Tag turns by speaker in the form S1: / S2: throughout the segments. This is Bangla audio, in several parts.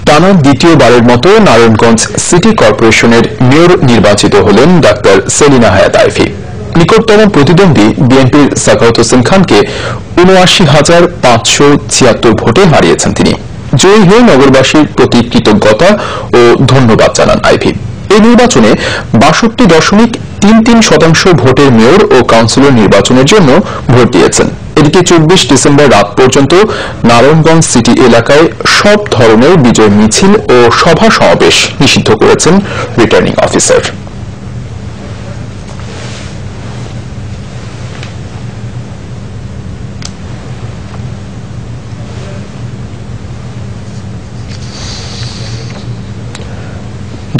S1: টানা দ্বিতীয়বারের মতো নারায়ণগঞ্জ সিটি কর্পোরেশনের মেয়র নির্বাচিত হলেন ডাক্তার সেলিনা হায়াত আইভী। নিকটতম প্রতিদ্বন্দ্বী বিএনপির সাখাওয়াত হোসেন খানকে ৭৯,৫৭৬ ভোটে হারিয়েছেন তিনি। জয়ী হয়ে নগরবাসীর প্রতি কৃতজ্ঞতা ও ধন্যবাদ জানান আইভী। এই নির্বাচনে ৬২.৩৩% ভোটের মেয়র ও কাউন্সিলর নির্বাচনের জন্য ভোট দিয়েছেন। এদিকে ২৪ ডিসেম্বর রাত পর্যন্ত নারায়ণগঞ্জ সিটি এলাকায় সব ধরনের বিজয় মিছিল ও সভা সমাবেশ নিষিদ্ধ করেছেন রিটার্নিং অফিসার।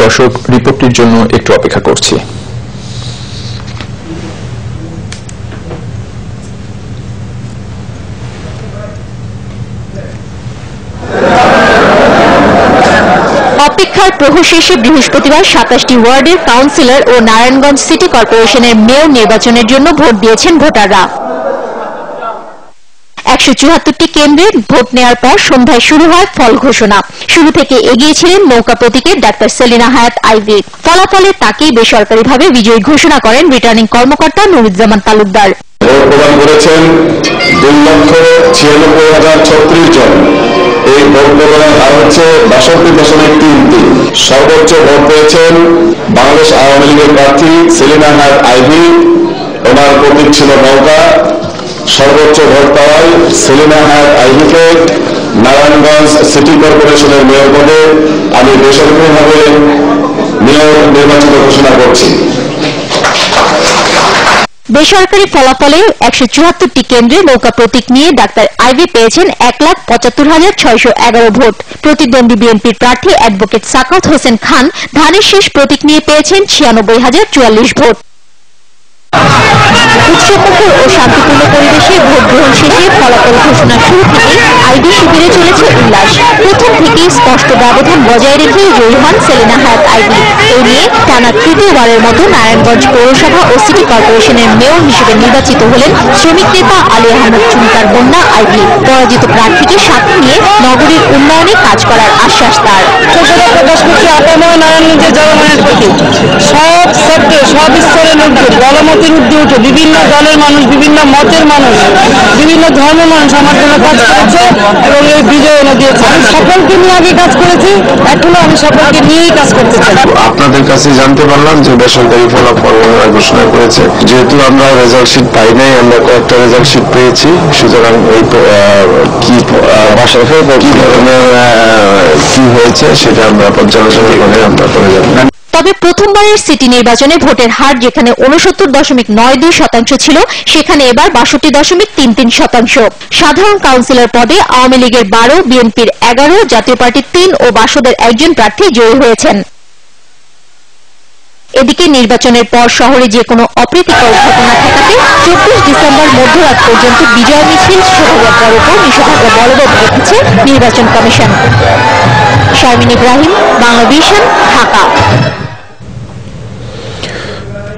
S1: দর্শক, রিপোর্টটির জন্য একটু অপেক্ষা করছি।
S2: অপেক্ষার প্রহর শেষে বৃহস্পতিবার ২৭টি ওয়ার্ডের কাউন্সিলর ও নারায়ণগঞ্জ সিটি কর্পোরেশনের মেয়র নির্বাচনের জন্য ভোট দিয়েছেন ভোটাররা। ১৭৪টি কেন্দ্রে ভোট নেওয়ার পর সন্ধ্যায় শুরু হয় ফল ঘোষণা। শুরু থেকে এগিয়ে ছিলেন নৌকা প্রতীকের ডাক্তার সেলিনা হায়াত আইভী। ফলাফলে তাকেই বেসরকারিভাবে বিজয়ী ঘোষণা করেন রিটার্নিং কর্মকর্তা নুরুজ্জামান তালুকদার।
S3: ভোট প্রদান করেছেন ২,৯৬,০৩৬ জন। এই ভোট প্রদানের হার হচ্ছে ৬২.৩৩। সর্বোচ্চ ভোট পেয়েছেন বাংলাদেশ আওয়ামী লীগের প্রার্থী সেলিনা হায়াত আইভী। ওনার প্রতীক ছিল নৌকা। সর্বোচ্চ ভোট পাওয়ায় সেলিনা হায়াত আইভীকে নারায়ণগঞ্জ সিটি কর্পোরেশনের মেয়র পদে আমি বেসরকারিভাবে মেয়র নির্বাচিত ঘোষণা করছি।
S2: বেসরকারি ফলাফলে ১৭৪টি কেন্দ্রে নৌকা প্রতীক নিয়ে ডাক্তার আইভী পেয়েছেন ১,৭৫,৬১১ ভোট। প্রতিদ্বন্দ্বী বিএনপির প্রার্থী অ্যাডভোকেট সাখাওয়াত হোসেন খান ধানের শীষ প্রতীক নিয়ে পেয়েছেন ৯৬,০৪৪ ভোট। উৎসবমুখর ও শান্তিপূর্ণ পরিবেশে ভোট গ্রহণ শেষে ফলাফল ঘোষণার শুরু থেকেই আইভী শিবিরে চলেছে উল্লাস। প্রথম থেকেই স্পষ্ট ব্যবধান বজায় রেখে জয়ী হন সেলিনা হায়াত আইভী। এই নিয়ে টানা তৃতীয়বারের মতো নারায়ণগঞ্জ পৌরসভা ও সিটি কর্পোরেশনের মেয়র হিসেবে নির্বাচিত হলেন শ্রমিক নেতা আলী আহমেদ চুনিকার কন্যা আইভী। পরাজিত প্রার্থীকে সাথে নিয়ে নগরীর উন্নয়নে কাজ করার আশ্বাস তার।
S4: প্রকাশ করছি আপাময় নারায়ণগঞ্জের জনগণের প্রতি সব সেক্টরে সব স্তরের লোকদের গণমতের ঊর্ধ্বে উঠে বিভিন্ন দলের মানুষ, বিভিন্ন মতের মানুষ, বিভিন্ন ধর্মের মানুষ আমার জন্য কাজ করেছে এবং এই বিজয় এনে দিয়েছে। আমি সকলকে নিয়ে আগে কাজ করেছি, এখনো আমি সকলকে নিয়েই কাজ করতে চাই।
S3: আপনাদের কাছে জানতে পারলাম যে বেসরকারি ফলাফল ঘোষণা করেছে। যেহেতু আমরা রেজাল্ট শিট পাই নাই, আমরা কয়েকটা রেজাল্ট শিট পেয়েছি, সুতরাং এই কি ধরনের কি হয়েছে সেটা আমরা পর্যালোচনা করে আমরা করে যাব।
S2: তবে প্রথমবারের সিটি নির্বাচনে ভোটের হার যেখানে ৬৯.৯২% ছিল, সেখানে এবার ৬২.৩৩%। সাধারণ কাউন্সিলর পদে আওয়ামী লীগের ১২, বিএনপির ১১, জাতীয় পার্টির ৩ ও বাসদের একজন প্রার্থী জয়ী হয়েছেন। এদিকে নির্বাচনের পর শহরে যে কোনো অপ্রীতিকর ঘটনা ঠেকাতে ২৪ ডিসেম্বর মধ্যরাত পর্যন্ত বিজয় মিছিল, শোভাযাত্রার উপর নিষেধাজ্ঞা বলবৎ রেখেছে নির্বাচন কমিশন। শারমিন ইব্রাহিম, বাংলা ভিশন, ঢাকা।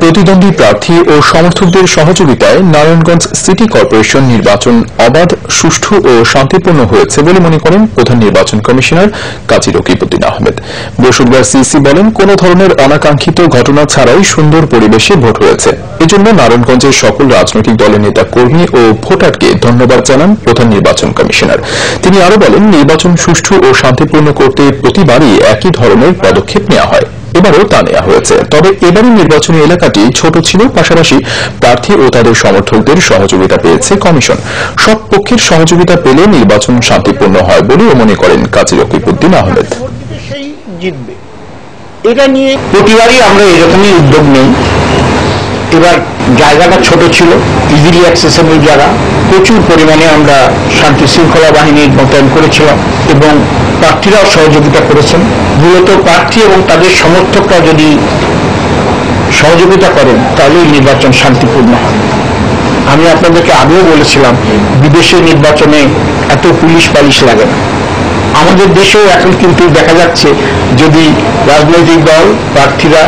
S1: প্রতিদ্বন্দ্বী প্রার্থী ও সমর্থকদের সহযোগিতায় নারায়ণগঞ্জ সিটি কর্পোরেশন নির্বাচন অবাধ, সুষ্ঠু ও শান্তিপূর্ণ হয়েছে বলে মনে করেন প্রধান নির্বাচন কমিশনার কাজী রকিবউদ্দিন আহমেদ। বৃহস্পতিবার সিইসি বলেন, কোন ধরনের অনাকাঙ্ক্ষিত ঘটনা ছাড়াই সুন্দর পরিবেশে ভোট হয়েছে। এজন্য নারায়ণগঞ্জের সকল রাজনৈতিক দলের নেতা কর্মী ও ভোটারকে ধন্যবাদ জানান প্রধান নির্বাচন কমিশনার। তিনি আরো বলেন, নির্বাচন সুষ্ঠু ও শান্তিপূর্ণ করতে প্রতিবারই একই ধরনের পদক্ষেপ নেওয়া হয়। এবারও তা নেওয়া হয়েছে। তবে এবারের নির্বাচনী এলাকাটি ছোট ছিল, পাশাপাশি প্রার্থী ও তাদের সমর্থকদের সহযোগিতা পেয়েছে কমিশন। সব পক্ষের সহযোগিতা পেলে নির্বাচন শান্তিপূর্ণ হয় বলেও মনে করেন কাজী রকিবউদ্দিন আহমেদ।
S5: এটা নিয়ে প্রতিবারই আমরা এরকমই উদ্যোগ নেই। এবার জায়গাটা ছোট ছিল, ইজিলি অ্যাক্সেসেবল জায়গা। প্রচুর পরিমাণে আমরা শান্তি শৃঙ্খলা বাহিনীর মোতায়েন করেছিলাম এবং প্রার্থীরাও সহযোগিতা করেছেন। মূলত প্রার্থী এবং তাদের সমর্থকরা যদি সহযোগিতা করেন তাহলে নির্বাচন শান্তিপূর্ণ হয়। আমি আপনাদেরকে আগেও বলেছিলাম, বিদেশের নির্বাচনে এত পুলিশ পালিশ লাগে না। আমাদের দেশেও এখন কিন্তু দেখা যাচ্ছে, যদি রাজনৈতিক দল, প্রার্থীরা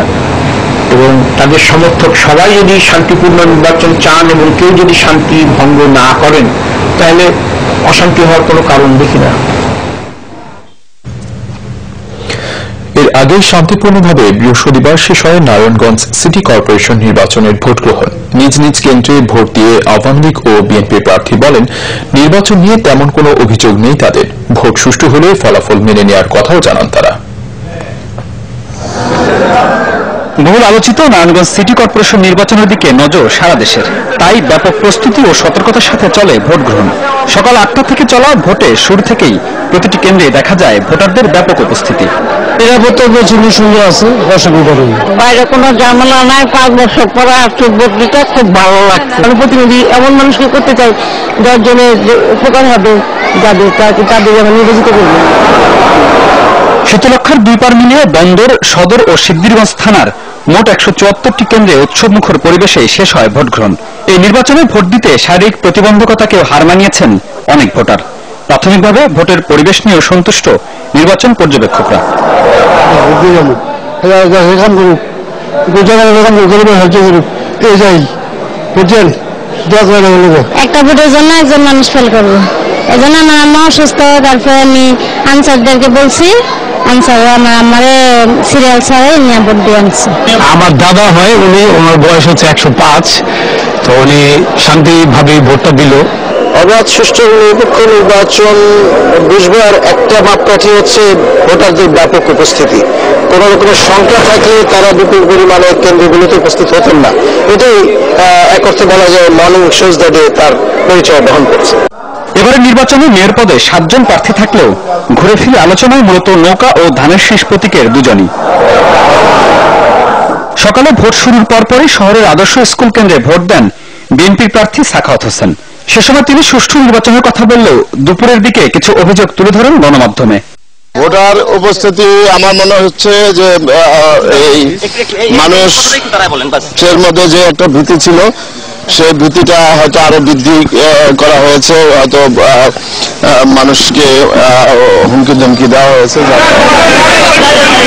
S5: এবং তাদের সমর্থক সবাই যদি শান্তিপূর্ণ নির্বাচন চান এবং কেউ যদি শান্তি ভঙ্গ না করেন, তাহলে অশান্তি হওয়ার কোনো কারণ দেখি না।
S1: এর আগে শান্তিপূর্ণভাবে বৃহস্পতিবার শেষ হয় নারায়ণগঞ্জ সিটি কর্পোরেশন নির্বাচনের ভোট গ্রহণ। নিজ নিজ কেন্দ্রে ভোট দিয়ে আওয়ামী লীগ ও বিএনপি প্রার্থী বলেন, নির্বাচন নিয়ে তেমন কোনো অভিযোগ নেই তাদের। ভোট সুষ্ঠু হলে ফলাফল মেনে নেওয়ার কথাও জানান তারা।
S6: বহুল আলোচিত নারায়ণগঞ্জ সিটি কর্পোরেশন নির্বাচনের দিকে নজর সারা দেশের। তাই ব্যাপক প্রস্তুতি ও সতর্কতার সাথে চলে ভোট গ্রহণ। সকাল 8টা থেকে চলা ভোটে শুরু থেকেই প্রতিটি কেন্দ্রে দেখা যায় ভোটারদের ব্যাপক উপস্থিতি।
S4: নিরাপত্তা প্রচুর সুন্দর আছে, অসুবিধা নেই, বাইরে কোনো ঝামেলা নাই। 5 বছর পরে আসছে ভোট দিতে খুব ভালো লাগছে। আমি প্রতিনিধি এমন মানুষকে করতে চাই যার জন্য উপকার হবে, তাদের আমি নির্বাচিত করব।
S6: শীতলক্ষার 2 পার মিলিয়ে বন্দর, সদর ও সিদ্ধিরগঞ্জ থানার মোট 174টি কেন্দ্রে উৎসবমুখর পরিবেশে শেষ হয় ভোট গ্রহণ। এই নির্বাচনে ভোট দিতে শারীরিক প্রতিবন্ধকতাকেও হার মানিয়েছেন অনেক ভোটার। প্রাথমিকভাবে ভোটের পরিবেশ নিয়েও সন্তুষ্ট নির্বাচন পর্যবেক্ষকরা।
S2: একটা ভোটের জন্য একজন মানুষ ফেল করবো, এই জন্য আমার আম্মা অসুস্থ। তারপরে আমি আনসারদেরকে বলছি, আনসার আমার সিরিয়াল ছাড়াই নিয়ে ভোট দিয়ে আনছে।
S5: আমার দাদা হয়, ওনার বয়স হচ্ছে 105, তো উনি শান্তিভাবে ভোটটা দিল।
S7: অবাধ, সুষ্ঠু, নিরপেক্ষ নির্বাচন বুঝবার একটা মাপকাঠি হচ্ছে ভোটারদের ব্যাপক উপস্থিতি। কোন রকমের সংখ্যা থাকলে তারা বিপুল পরিমাণে কেন্দ্রগুলোতে উপস্থিত হতেন না। এটাই এক অর্থে বলা যায় মর্নিং শোজ দ্য ডে তার পরিচয় বহন করছে।
S6: এবারে নির্বাচনে মেয়র পদে 7 জন প্রার্থী থাকলেও ঘুরে ফিরে আলোচনায় মূলত নৌকা ও ধানের শীষ প্রতীকের দুজনই। সকালে ভোট শুরুর পরপরই শহরের আদর্শ স্কুল কেন্দ্রে ভোট দেন বিএনপির প্রার্থী সাখাওয়াত হোসেন। সে সময় তিনি সুষ্ঠু নির্বাচনের কথা বললেও দুপুরের দিকে কিছু অভিযোগ তুলে ধরেন গণমাধ্যমে।
S3: ভোটার উপস্থিতি আমার মনে হচ্ছে যে এই মানুষের মধ্যে যে একটা ভীতি ছিল, সেই ভীতিটা হয়তো আরো বৃদ্ধি করা হয়েছে। হয়তো মানুষকে হুমকি ধমকি দেওয়া হয়েছে।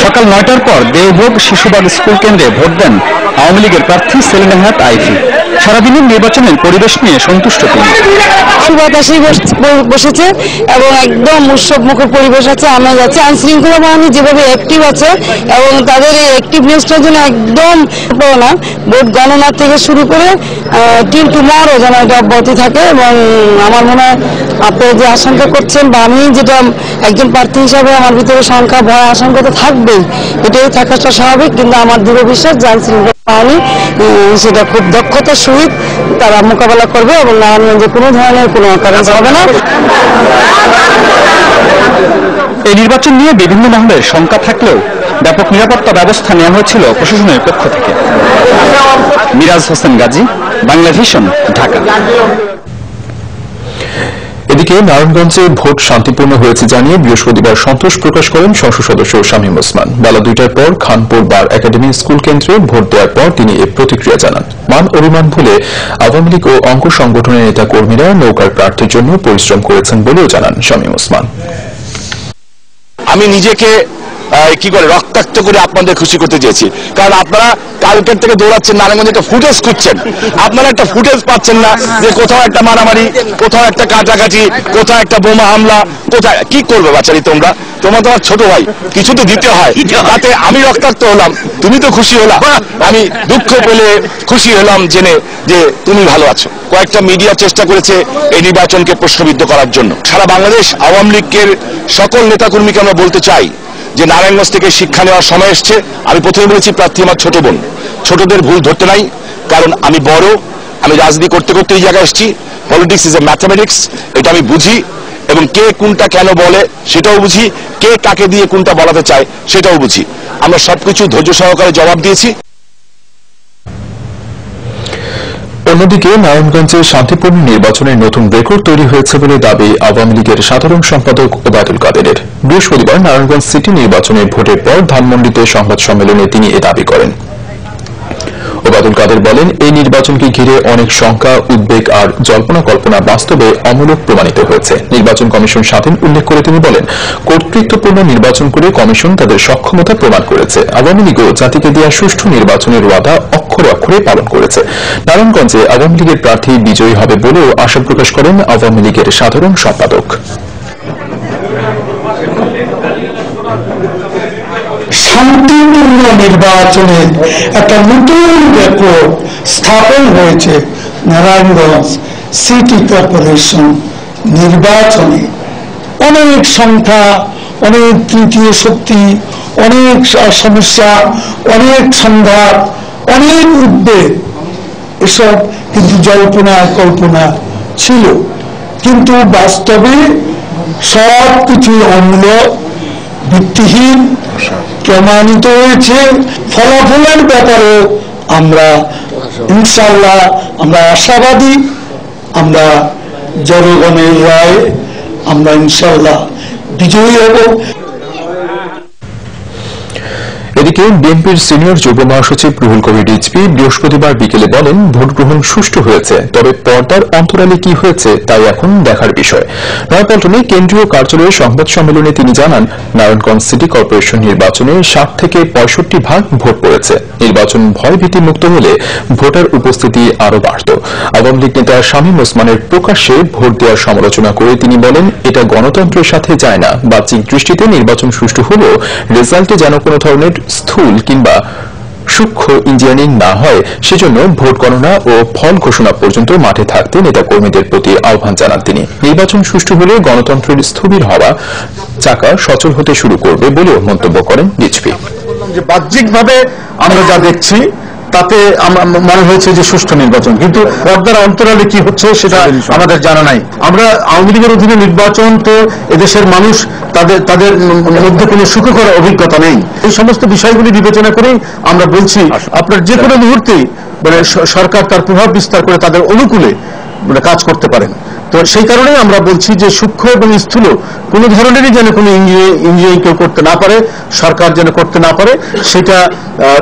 S6: সকাল 9টার পর দেওভোগ শিশুবাগ স্কুল কেন্দ্রে ভোট দেন আওয়ামী লীগের প্রার্থী সেলিনা হায়াত আইভি। সারাদিনের নির্বাচনের পরিবেশ নিয়ে সন্তুষ্ট তিনি।
S4: সুবাতাসে বসেছে এবং একদম উৎসব মুখর পরিবেশ আছে, আমেজ আছে। আইন শৃঙ্খলা বাহিনী যেভাবে অ্যাক্টিভ আছে এবং তাদের এই অ্যাক্টিভনেসটার জন্য একদম না ভোট গণনা থেকে শুরু করে টিল টুমরো যেন এটা অব্যাহতি থাকে। এবং আমার মনে হয় আপনারা যে আশঙ্কা করছেন বা আমি যেটা একজন প্রার্থী হিসাবে আমার ভিতরে সংখ্যা ভয় আশঙ্কা তো থাকবেই, এটাই থাকাটা স্বাভাবিক। কিন্তু আমার দৃঢ় বিশ্বাস যে আইন শৃঙ্খলা বাহিনী সেটা খুব দক্ষতার সহিত তারা মোকাবেলা করবে এবং নারায়ণগঞ্জে কোনো ধরনের কোনো অকারেন্স হবে না।
S6: এই নির্বাচন নিয়ে বিভিন্ন মহলের শঙ্কা থাকলেও ব্যাপক নিরাপত্তা ব্যবস্থা নেওয়া হয়েছিল প্রশাসনের পক্ষ থেকে। মিরাজ হোসেন গাজী, বাংলা ভিশন, ঢাকা।
S1: এদিকে নারায়ণগঞ্জে ভোট শান্তিপূর্ণ হয়েছে জানিয়ে বৃহস্পতিবার সন্তোষ প্রকাশ করেন সংসদ সদস্য শামীম ওসমান। বেলা 2টার পর খানপুর বার একাডেমি স্কুল কেন্দ্রে ভোট দেওয়ার পর তিনি এ প্রতিক্রিয়া জানান। মান অভিমান ভুলে আওয়ামী লীগ ও অঙ্গ সংগঠনের নেতা কর্মীরা নৌকার প্রার্থীর জন্য পরিশ্রম করেছেন বলেও জানান শামীম ওসমান।
S3: আমি নিজেকে রক্তাক্ত করে আপনাদের খুশি করতে চেয়েছি, কারণ আপনারা কালকের থেকে দৌড়াচ্ছেন, নারায়ণগঞ্জে একটা ফুটেজ খুঁজছেন। আপনারা একটা ফুটেজ পাচ্ছেন না যে কোথাও একটা মারামারি, কোথাও একটা কাটাকাটি, কোথাও একটা বোমা হামলা, কোথায় কি করবে বাচ্চারি তোমরা তোমার ছোট ভাই, কিছু তো দিতে হয়। তাতে আমি রক্তাক্ত হলাম, তুমি তো খুশি হলা, আমি দুঃখ পেলে খুশি হলাম জেনে যে তুমি ভালো আছো। কয়েকটা মিডিয়া চেষ্টা করেছে এই নির্বাচনকে প্রশ্নবিদ্ধ করার জন্য। সারা বাংলাদেশ আওয়ামী লীগের সকল নেতাকর্মীকে আমরা বলতে চাই যে নারায়ণগঞ্জ থেকে শিক্ষা নেওয়ার সময় এসছে। আমি প্রথমে বলেছি প্রার্থী আমার ছোট বোন, ছোটদের ভুল ধরতে নাই, কারণ আমি বড়, আমি রাজনীতি করতে করতে এই জায়গায় এসেছি। পলিটিক্স ইজ এ ম্যাথামেটিক্স, এটা আমি বুঝি এবং কে কোনটা কেন বলে সেটাও বুঝি, কে কাকে দিয়ে কোনটা বলাতে চায় সেটাও বুঝি। আমরা সবকিছু ধৈর্য সহকারে জবাব দিয়েছি।
S1: অন্যদিকে নারায়ণগঞ্জে শান্তিপূর্ণ নির্বাচনের নতুন রেকর্ড তৈরি হয়েছে বলে দাবি আওয়ামী লীগের সাধারণ সম্পাদক ওবায়দুল কাদেরের। বৃহস্পতিবার নারায়ণগঞ্জ সিটি নির্বাচনের ভোটের পর ধানমন্ডিতে সংবাদ সম্মেলনে তিনি এ দাবি করেন। ওবায়দুল কাদের বলেন, এই নির্বাচনকে ঘিরে অনেক শঙ্কা, উদ্বেগ আর জল্পনা কল্পনা বাস্তবে অমূলক প্রমাণিত হয়েছে। নির্বাচন কমিশন স্বাধীন উল্লেখ করে তিনি বলেন, কর্তৃত্বপূর্ণ নির্বাচন করে কমিশন তাদের সক্ষমতা প্রমাণ করেছে। আওয়ামী লীগও জাতিকে দেওয়া সুষ্ঠু নির্বাচনের ওয়াদা অক্ষরে অক্ষরে পালন করেছে। নারায়ণগঞ্জে আওয়ামী লীগের প্রার্থী বিজয়ী হবে বলেও আশা প্রকাশ করেন আওয়ামী লীগের সাধারণ সম্পাদক।
S8: শান্তিপূর্ণ নির্বাচনের একটা নতুন রেকর্ড স্থাপন হয়েছে নারায়ণগঞ্জ সিটি কর্পোরেশন নির্বাচনে। অনেক সংখ্যা, অনেক তৃতীয় শক্তি, অনেক সমস্যা, অনেক সংঘাত, অনেক উদ্বেগ, এসব কিন্তু জল্পনা কল্পনা ছিল, কিন্তু বাস্তবে সব কিছু অমূলক, ভিত্তিহীন প্রমাণিত হয়েছে। ফলাফলের ব্যাপারে আমরা ইনশাআল্লাহ আমরা আশাবাদী, আমরা জনগণের রায় আমরা ইনশাআল্লাহ বিজয়ী হব।
S1: এদিকে বিএনপির সিনিয়র যুগ্ম মহাসচিব রুহুল কবির রিজভী বৃহস্পতিবার বিকেলে বলেন, ভোট গ্রহণ সুষ্ঠু হয়েছে, তবে পর্দার অন্তরালে কি হয়েছে তাই এখন দেখার বিষয়। নয়াপল্টনে কেন্দ্রীয় কার্যালয়ে সংবাদ সম্মেলনে তিনি জানান, নারায়ণগঞ্জ সিটি কর্পোরেশন নির্বাচনে 60 থেকে 65% ভোট পড়েছে। নির্বাচন ভয়ভীতি মুক্ত হলে ভোটার উপস্থিতি আরও বাড়ত। আওয়ামী লীগ নেতা শামীম ওসমানের প্রকাশ্যে ভোট দেওয়ার সমালোচনা করে তিনি বলেন, এটা গণতন্ত্রের সাথে যায় না। বাহ্যিক দৃষ্টিতে নির্বাচন সুষ্ঠু হলেও রেজাল্টে যেন কোনো ধরনের স্থূল কিংবা সূক্ষ্ম ইঞ্জিনিয়ারিং না হয়, সেজন্য ভোট গণনা ও ফল ঘোষণা পর্যন্ত মাঠে থাকতে নেতা কর্মীদের প্রতি আহ্বান জানান তিনি। নির্বাচন সুষ্ঠু হলে গণতন্ত্রের স্থবির হওয়া চাকা সচল হতে শুরু করবে বলেও মন্তব্য করেন রিজভী।
S9: বাহ্যিকভাবে আমরা যা দেখছি তাতে মনে হয়েছে যে সুষ্ঠু নির্বাচন, কিন্তু পর্দার অন্তরালে কি হচ্ছে সেটা আমাদের জানা নাই। আমরা আওয়ামী লীগের অধীনে নির্বাচন তো এদেশের মানুষ তাদের মধ্যে কোনো সুখকর অভিজ্ঞতা নেই। এই সমস্ত বিষয়গুলি বিবেচনা করেই আমরা বলছি, আপনার যে কোনো মুহূর্তেই সরকার তার প্রভাব বিস্তার করে তাদের অনুকূলে কাজ করতে পারেন। তো সেই কারণেই আমরা বলছি যে সূক্ষ্ম এবং স্থূল কোনো ধরনেরই যেন কোনো ইঞ্জিনিয়ারিং কেউ করতে না পারে, সরকার যেন করতে না পারে, সেটা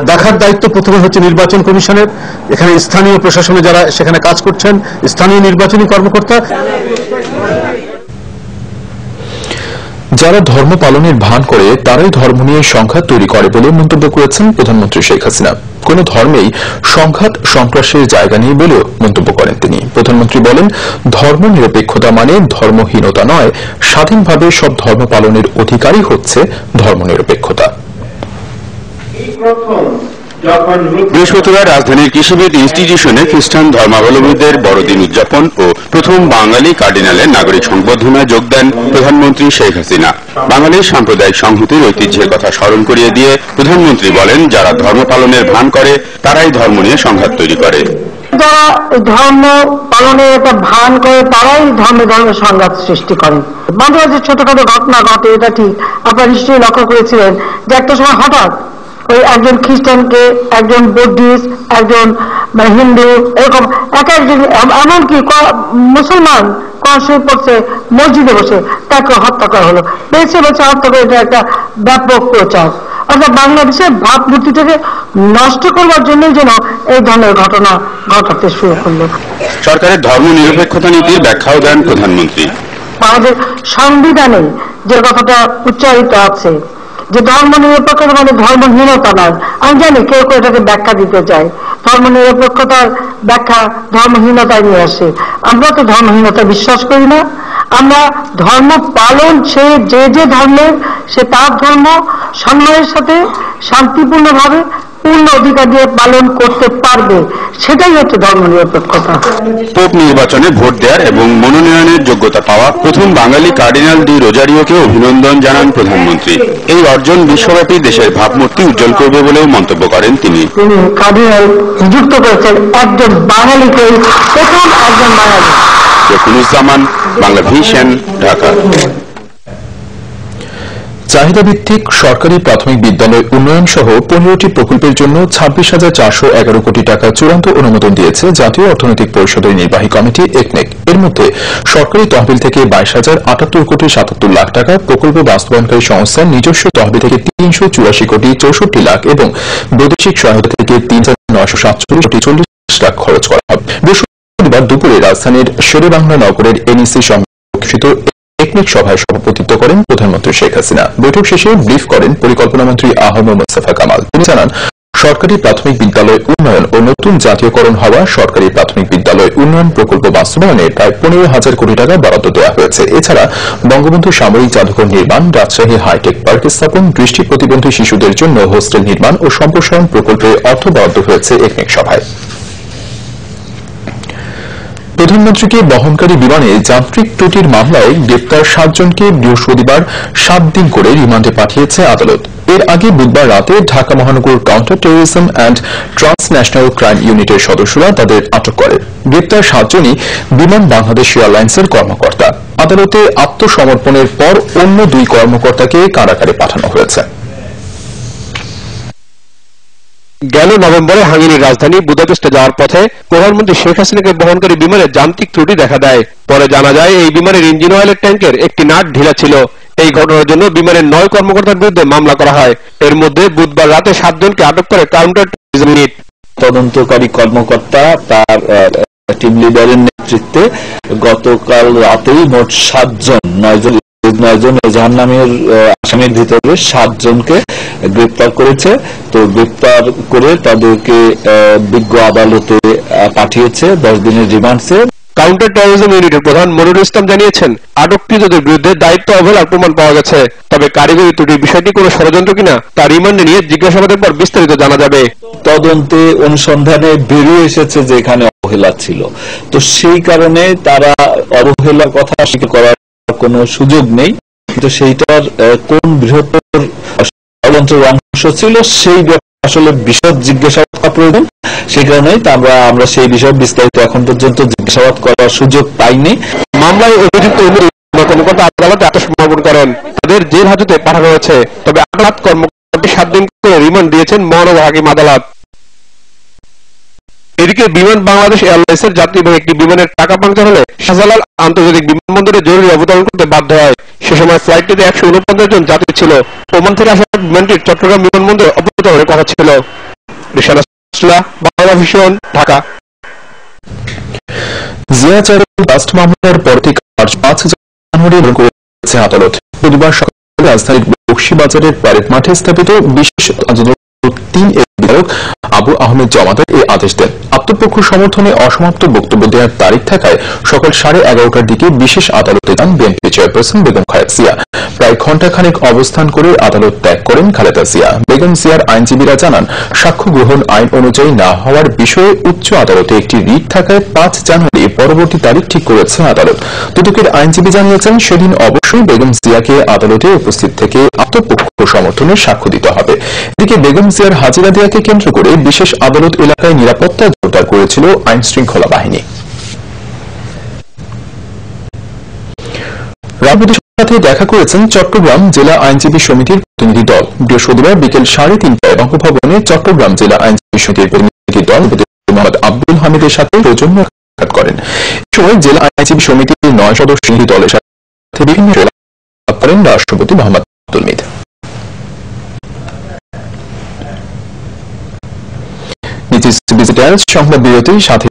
S9: দেখার দায়িত্ব প্রথমে হচ্ছে নির্বাচন কমিশনের। এখানে স্থানীয় প্রশাসনে যারা সেখানে কাজ করছেন, স্থানীয় নির্বাচনী কর্মকর্তা,
S1: যারা ধর্ম পালনের ভান করে তারাই ধর্ম নিয়ে সংঘাত তৈরি করে বলে মন্তব্য করেছেন প্রধানমন্ত্রী শেখ হাসিনা। কোন ধর্মেই সংঘাত সন্ত্রাসের জায়গা নেই বলেও মন্তব্য করেন তিনি। প্রধানমন্ত্রী বলেন, ধর্ম নিরপেক্ষতা মানে ধর্মহীনতা নয়, স্বাধীনভাবে সব ধর্ম পালনের অধিকারই হচ্ছে ধর্মনিরপেক্ষতা।
S10: বৃহস্পতিবার রাজধানীর কৃষিবিদ ইনস্টিটিউশনে খ্রিস্টান ধর্মাবলম্বীদের বড়দিন উদযাপন ও প্রথম বাঙালি কার্ডিনালের নাগরিক সংবর্ধনায় যোগ দেন প্রধানমন্ত্রী শেখ হাসিনা। বাঙালির সাম্প্রদায়িক সংহতির ঐতিহ্যের কথা স্মরণ করিয়ে দিয়ে প্রধানমন্ত্রী বলেন, যারা ধর্ম পালনের ভান করে তারাই ধর্ম নিয়ে সংঘাত তৈরি করে।
S4: যারা ধর্ম পালনের একটা ভান করে তারাই ধর্মে সংঘাত সৃষ্টি করে। মাঝে মাঝে ছোটখাটো ঘটনা ঘটে, এটা ঠিক। আপনারা নিশ্চয়ই লক্ষ্য করেছিলেন যে একটা সময় হঠাৎ ওই একজন খ্রিস্টানকে, একজন বুদ্ধিস্ট, একজন হিন্দু, এরকম এক একজন, এমনকি মুসলমান কনসে পড়ছে মসজিদে বসে, তাকে হত্যা করা হলো। বেছে বেছে হত্যা করে এটা একটা ব্যাপক প্রচার। অর্থাৎ বাংলাদেশের ভাবমূর্তিটাকে নষ্ট করবার জন্যই যেন এই ধরনের ঘটনা ঘটাতে শুরু করলো।
S10: সরকারের ধর্ম নিরপেক্ষতা নীতির ব্যাখ্যাও দেন প্রধানমন্ত্রী।
S4: আমাদের সংবিধানে যে কথাটা উচ্চারিত আছে যে ধর্ম নিরপেক্ষতা মানে ধর্মহীনতা নয়, আমি জানি কেউ কেউ এটাকে ব্যাখ্যা দিতে চায়, ধর্ম নিরপেক্ষতার ব্যাখ্যা ধর্মহীনতায় নিয়ে আসে। আমরা তো ধর্মহীনতা বিশ্বাস করি না। আমরা ধর্ম পালন, সে যে ধর্মের সে তার ধর্ম সম্মানের সাথে শান্তিপূর্ণভাবে পূর্ণ অধিকার দিয়ে পালন করতে পারবে, সেটাই হচ্ছে ধর্মনিরপেক্ষতা।
S10: পোপ নির্বাচনে ভোট দেওয়ার এবং মনোনয়নের যোগ্যতা পাওয়া প্রথম বাঙালি কার্ডিনাল ডি রোজারিওকে অভিনন্দন জানান প্রধানমন্ত্রী। এই অর্জন বিশ্বব্যাপী দেশের ভাবমূর্তি উজ্জ্বল করবে বলেও মন্তব্য করেন তিনি।
S4: তিনি কার্ডিনাল নিযুক্ত করেছেন একজন বাঙালিকে, প্রথম একজন বাঙালি।
S10: রফিকুজ্জামান, বাংলা ভিশন, ঢাকা।
S1: চাহিদাভিত্তিক সরকারি প্রাথমিক বিদ্যালয় উন্নয়ন সহ 15টি প্রকল্পের জন্য 26,411 কোটি টাকা চূড়ান্ত অনুমোদন দিয়েছে জাতীয় অর্থনৈতিক পরিষদের নির্বাহী কমিটি একনেক। এর মধ্যে সরকারি তহবিল থেকে 22,078 কোটি 77 লাখ টাকা, প্রকল্প বাস্তবায়নকারী সংস্থার নিজস্ব তহবিল থেকে 384 কোটি 64 লাখ এবং বৈদেশিক সহায়তা থেকে 3,947 কোটি 40 লাখ খরচ করা হবে। বৃহস্পতিবার দুপুরে রাজধানীর শেরেবাংলা নগরের এনইসি সংরক্ষিত একনেক সভায় সভাপতিত্ব করেন প্রধানমন্ত্রী শেখ হাসিনা। বৈঠক শেষে ব্রিফ করেন পরিকল্পনা মন্ত্রী আ হ ম মুস্তফা কামাল। তিনি জানান, সরকারি প্রাথমিক বিদ্যালয় উন্নয়ন ও নতুন জাতীয়করণ হওয়া সরকারি প্রাথমিক বিদ্যালয় উন্নয়ন প্রকল্প বাস্তবায়নে প্রায় 15,000 কোটি টাকা বরাদ্দ দেওয়া হয়েছে। এছাড়া বঙ্গবন্ধু সামরিক জাদুঘর নির্মাণ, রাজশাহী হাইটেক পার্ক স্থাপন, দৃষ্টি প্রতিবন্ধী শিশুদের জন্য হোস্টেল নির্মাণ ও সম্প্রসারণ প্রকল্পে অর্থ বরাদ্দ হয়েছে একনেক সভায়। প্রধানমন্ত্রীকে বহনকারী বিমানে যান্ত্রিক ত্রুটির মামলায় গ্রেপ্তার 7 জনকে বৃহস্পতিবার 7 দিন করে রিমান্ডে পাঠিয়েছে আদালত। এর আগে বুধবার রাতে ঢাকা মহানগর counter terrorism and transnational crime ইউনিটের সদস্যরা তাদের আটক করে। গ্রেপ্তার 7 জনই বিমান বাংলাদেশ এয়ারলাইন্সের কর্মকর্তা। আদালতে আত্মসমর্পণের পর অন্য 2 কর্মকর্তাকে কারাগারে পাঠানো হয়েছে।
S11: গেল নভেম্বরে হাঙ্গেরির রাজধানী বুদাপেস্টে যাওয়ার পথে প্রধানমন্ত্রী শেখ হাসিনাকে বহনকারী বিমানে যান্ত্রিক ত্রুটি দেখা দেয়। পরে জানা যায় এই বিমানের ইঞ্জিন অয়েলের ট্যাঙ্কের একটি নাট ঢিলা ছিল। এই ঘটনার জন্য বিমানের 9 কর্মকর্তার বিরুদ্ধে মামলা করা হয়। এর মধ্যে বুধবার রাতে 7 জনকে আটক করে কাউন্টার টেরোরিজম ইউনিট।
S12: তদন্তকারী কর্মকর্তা তার টিম লিডারের নেতৃত্বে গতকাল রাতেই মোট 7 জন 9 জন এজাহার নামের আসামির ভিতরে 7 জনকে গ্রেপ্তার করেছে। তো গ্রেপ্তার করে তাদেরকে বিজ্ঞ আদালতে পাঠিয়েছে 10 দিনের রিমান্ডে।
S11: কাউন্টার টেরোরিজম ইউনিটের প্রধান মনিরুল ইসলাম জানিয়েছেন, আটককৃতদের বিরুদ্ধে দায়িত্ব অবহেলার প্রমাণ পাওয়া গেছে। তবে কারিগরি ত্রুটির বিষয়টি কোনো ষড়যন্ত্র কিনা তা রিমান্ডে নিয়ে জিজ্ঞাসাবাদের পর বিস্তারিত জানা যাবে।
S12: তদন্তে অনুসন্ধানে বেরিয়ে এসেছে যে এখানে অবহেলা ছিল। তো সেই কারণে তারা অবহেলার কথা স্বীকার করার কোনো সুযোগ নেই। কিন্তু সেইটার কোন বৃহত্তর ষড়যন্ত্রের অংশ ছিল সেই আসলে বিশদ জিজ্ঞাসাবাদ করা প্রয়োজন। সেই কারণেই আমরা সেই বিষয়ে বিস্তারিত এখন পর্যন্ত জিজ্ঞাসাবাদ করার সুযোগ পাইনি।
S11: মামলায় অভিযুক্ত কর্মকর্তা আদালতে আত্মসমর্পণ করেন। তাদের জেল হাজতে পাঠানো হয়েছে। তবে আদালত কর্মকর্তাকে 7 দিন করে রিমান্ড দিয়েছেন মহানগর হাকিম আদালত। এদিকে বিমান বাংলাদেশ এয়ারলাইন্সের যাত্রীবাহী একটি বিমানের টাকা পাংচার হলে শাহজালাল আন্তর্জাতিক বিমানবন্দরে জরুরি অবতরণ করতে বাধ্য হয়। সে সময় ফ্লাইটটিতে 149 জন যাত্রী ছিল। ওমান থেকে আসা বিমানটির চট্টগ্রাম বিমানবন্দরে অবতরণের কথা ছিল। Bangla vision, Dhaka.
S1: Zia charitable trust মামলার পরবর্তী কার্য 5 জানুয়ারি করেছে আদালত। বুধবার সকালে রাজধানীর বক্সিবাজারের প্যারেড মাঠে স্থাপিত বিশেষ আদালত 3 এর বিচারক আবু আহমেদ জমাদার এই আদেশ দেন। আত্মপক্ষ সমর্থনে অসমাপ্ত বক্তব্য দেওয়ার তারিখ থাকায় সকাল 11:30টার দিকে বিশেষ আদালতে যান বিএনপি চেয়ারপারসন বেগম খালেদা জিয়া। প্রায় ঘণ্টাখানেক অবস্থান করে আদালত ত্যাগ করেন খালেদা জিয়া। বেগম জিয়ার আইনজীবীরা জানান, সাক্ষ্য গ্রহণ আইন অনুযায়ী না হওয়ার বিষয়ে উচ্চ আদালতে একটি রিট থাকায় 5 জানুয়ারি পরবর্তী তারিখ ঠিক করেছে আদালত। দুদকের আইনজীবী জানিয়েছেন, সেদিন অবশ্যই বেগম জিয়াকে আদালতে উপস্থিত থেকে আত্মপক্ষ সমর্থনে সাক্ষ্য দিতে হবে। এদিকে বেগম জিয়ার হাজিরা দেওয়াকে কেন্দ্র করে বিশেষ আদালত এলাকায় নিরাপত্তা জোরদার করেছিল আইন শৃঙ্খলা বাহিনী। রাষ্ট্রপতির সাথে দেখা করেছেন চট্টগ্রাম জেলা আইনজীবী সমিতির প্রতিনিধি দল। বৃহস্পতিবার বিকেল 3:30টায় বঙ্গভবনে চট্টগ্রাম জেলা আইনজীবী সমিতির প্রতিনিধি দল মোহাম্মদ আব্দুল হামিদের সাথে সৌজন্য সাক্ষাৎ করেন। এ সময় জেলা আইনজীবী সমিতির 9 সদস্য দলের সাথে বিভিন্ন করেন রাষ্ট্রপতি মোহাম্মদ আব্দুল হামিদ। সংবাদ বিরতির সাথে